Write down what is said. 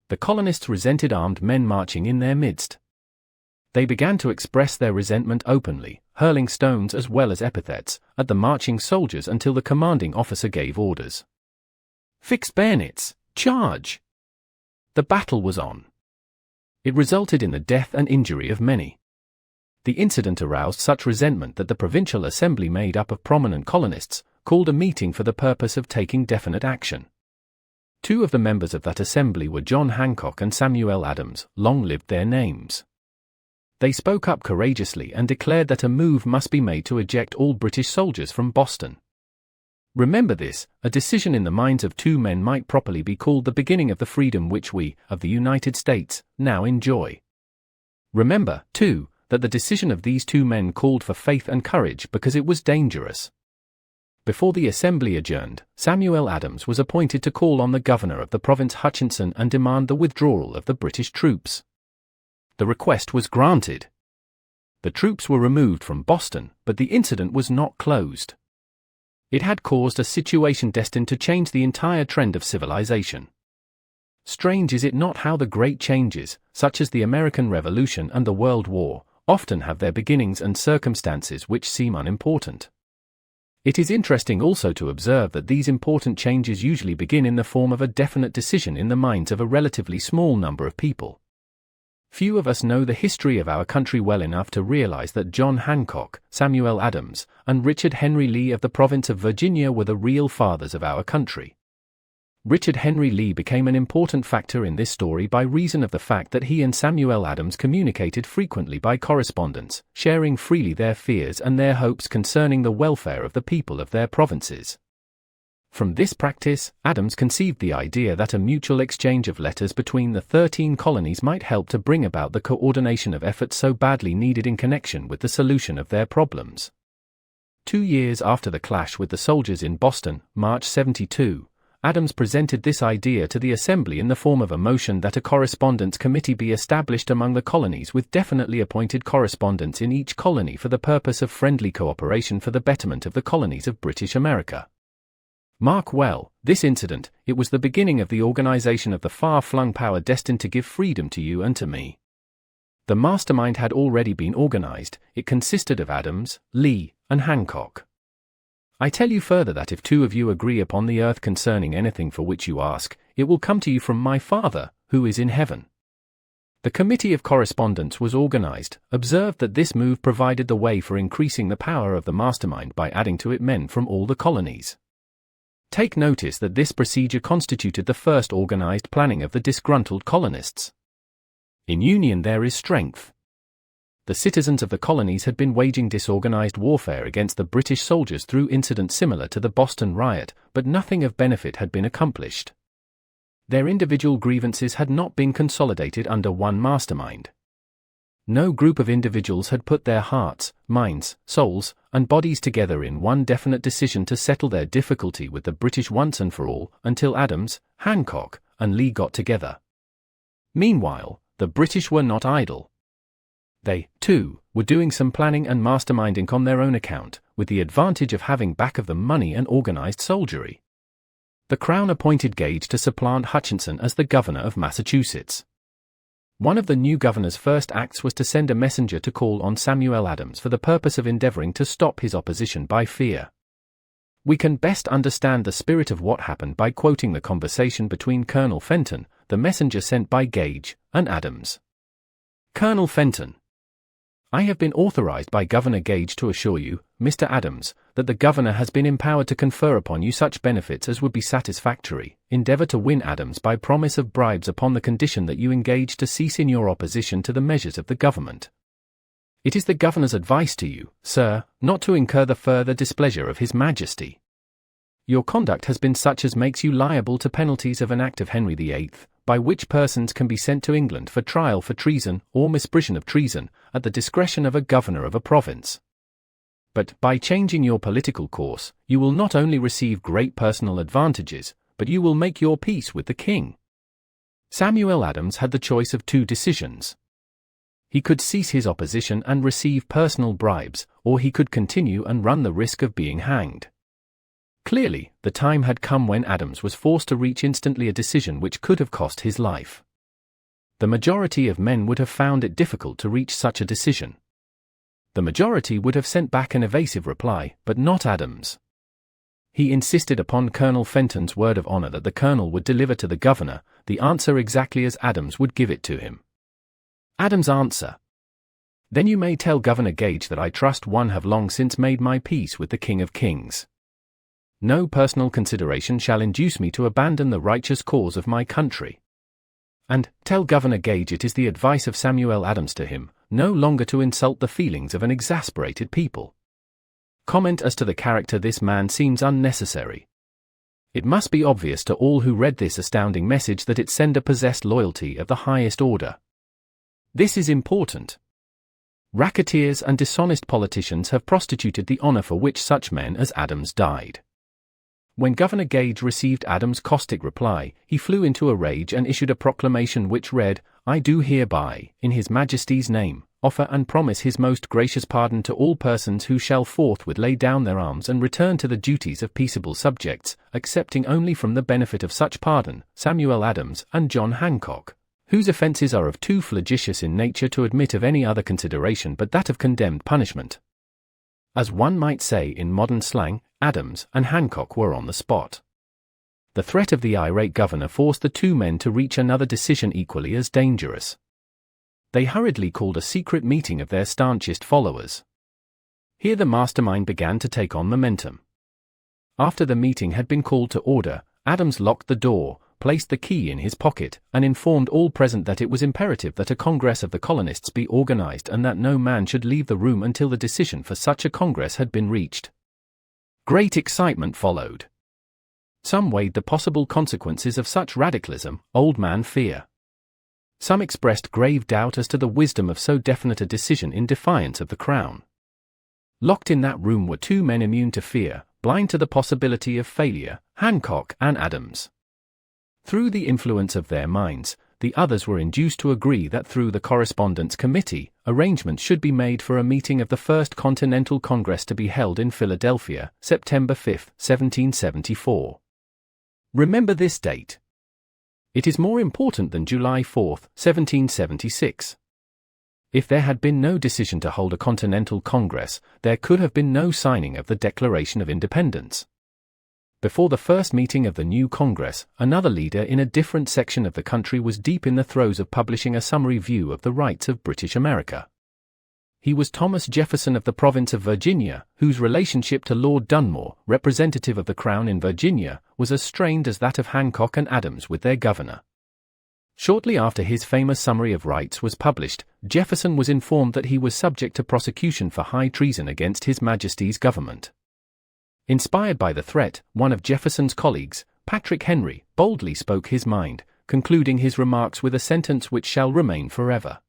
The colonists resented armed men marching in their midst. They began to express their resentment openly, hurling stones as well as epithets at the marching soldiers until the commanding officer gave orders. "Fix bayonets! Charge!" The battle was on. It resulted in the death and injury of many. The incident aroused such resentment that the Provincial Assembly, made up of prominent colonists, called a meeting for the purpose of taking definite action. Two of the members of that assembly were John Hancock and Samuel Adams, long lived their names. They spoke up courageously and declared that a move must be made to eject all British soldiers from Boston. Remember this, a decision in the minds of two men might properly be called the beginning of the freedom which we, of the United States, now enjoy. Remember, too, that the decision of these two men called for faith and courage because it was dangerous. Before the assembly adjourned, Samuel Adams was appointed to call on the governor of the province Hutchinson and demand the withdrawal of the British troops. The request was granted. The troops were removed from Boston, but the incident was not closed. It had caused a situation destined to change the entire trend of civilization. Strange is it not how the great changes, such as the American Revolution and the World War, often have their beginnings and circumstances which seem unimportant. It is interesting also to observe that these important changes usually begin in the form of a definite decision in the minds of a relatively small number of people. Few of us know the history of our country well enough to realize that John Hancock, Samuel Adams, and Richard Henry Lee of the province of Virginia were the real fathers of our country. Richard Henry Lee became an important factor in this story by reason of the fact that he and Samuel Adams communicated frequently by correspondence, sharing freely their fears and their hopes concerning the welfare of the people of their provinces. From this practice, Adams conceived the idea that a mutual exchange of letters between the 13 colonies might help to bring about the coordination of efforts so badly needed in connection with the solution of their problems. 2 years after the clash with the soldiers in Boston, March 72, Adams presented this idea to the Assembly in the form of a motion that a correspondence committee be established among the colonies with definitely appointed correspondents in each colony for the purpose of friendly cooperation for the betterment of the colonies of British America. Mark well, this incident, it was the beginning of the organization of the far-flung power destined to give freedom to you and to me. The mastermind had already been organized. It consisted of Adams, Lee, and Hancock. I tell you further that if two of you agree upon the earth concerning anything for which you ask, it will come to you from my Father, who is in heaven. The committee of correspondence was organized. Observe that this move provided the way for increasing the power of the mastermind by adding to it men from all the colonies. Take notice that this procedure constituted the first organized planning of the disgruntled colonists. In union there is strength. The citizens of the colonies had been waging disorganized warfare against the British soldiers through incidents similar to the Boston riot, but nothing of benefit had been accomplished. Their individual grievances had not been consolidated under one mastermind. No group of individuals had put their hearts, minds, souls, and bodies together in one definite decision to settle their difficulty with the British once and for all, until Adams, Hancock, and Lee got together. Meanwhile, the British were not idle. They, too, were doing some planning and masterminding on their own account, with the advantage of having back of them money and organized soldiery. The Crown appointed Gage to supplant Hutchinson as the governor of Massachusetts. One of the new governor's first acts was to send a messenger to call on Samuel Adams for the purpose of endeavoring to stop his opposition by fear. We can best understand the spirit of what happened by quoting the conversation between Colonel Fenton, the messenger sent by Gage, and Adams. Colonel Fenton: I have been authorized by Governor Gage to assure you, Mr. Adams, that the governor has been empowered to confer upon you such benefits as would be satisfactory. Endeavor to win Adams by promise of bribes upon the condition that you engage to cease in your opposition to the measures of the government. It is the governor's advice to you, sir, not to incur the further displeasure of His Majesty. Your conduct has been such as makes you liable to penalties of an act of Henry VIII, by which persons can be sent to England for trial for treason or misprision of treason, at the discretion of a governor of a province. But, by changing your political course, you will not only receive great personal advantages, but you will make your peace with the king. Samuel Adams had the choice of two decisions. He could cease his opposition and receive personal bribes, or he could continue and run the risk of being hanged. Clearly, the time had come when Adams was forced to reach instantly a decision which could have cost his life. The majority of men would have found it difficult to reach such a decision. The majority would have sent back an evasive reply, but not Adams. He insisted upon Colonel Fenton's word of honor that the colonel would deliver to the governor the answer exactly as Adams would give it to him. Adams' answer: "Then you may tell Governor Gage that I trust one have long since made my peace with the King of Kings. No personal consideration shall induce me to abandon the righteous cause of my country. And tell Governor Gage it is the advice of Samuel Adams to him, no longer to insult the feelings of an exasperated people. Comment as to the character this man seems unnecessary. It must be obvious to all who read this astounding message that its sender possessed loyalty of the highest order. This is important. Racketeers and dishonest politicians have prostituted the honor for which such men as Adams died." When Governor Gage received Adams' caustic reply, he flew into a rage and issued a proclamation which read, "I do hereby, in His Majesty's name, offer and promise His most gracious pardon to all persons who shall forthwith lay down their arms and return to the duties of peaceable subjects, accepting only from the benefit of such pardon Samuel Adams and John Hancock, whose offences are of too flagitious in nature to admit of any other consideration but that of condemned punishment." As one might say in modern slang, Adams and Hancock were on the spot. The threat of the irate governor forced the two men to reach another decision equally as dangerous. They hurriedly called a secret meeting of their stanchest followers. Here the mastermind began to take on momentum. After the meeting had been called to order, Adams locked the door, placed the key in his pocket, and informed all present that it was imperative that a congress of the colonists be organized and that no man should leave the room until the decision for such a congress had been reached. Great excitement followed. Some weighed the possible consequences of such radicalism, old man fear. Some expressed grave doubt as to the wisdom of so definite a decision in defiance of the Crown. Locked in that room were two men immune to fear, blind to the possibility of failure, Hancock and Adams. Through the influence of their minds, the others were induced to agree that through the Correspondence Committee, arrangements should be made for a meeting of the First Continental Congress to be held in Philadelphia, September 5, 1774. Remember this date. It is more important than July 4, 1776. If there had been no decision to hold a Continental Congress, there could have been no signing of the Declaration of Independence. Before the first meeting of the new Congress, another leader in a different section of the country was deep in the throes of publishing a summary view of the rights of British America. He was Thomas Jefferson of the province of Virginia, whose relationship to Lord Dunmore, representative of the Crown in Virginia, was as strained as that of Hancock and Adams with their governor. Shortly after his famous Summary of Rights was published, Jefferson was informed that he was subject to prosecution for high treason against His Majesty's government. Inspired by the threat, one of Jefferson's colleagues, Patrick Henry, boldly spoke his mind, concluding his remarks with a sentence which shall remain forever.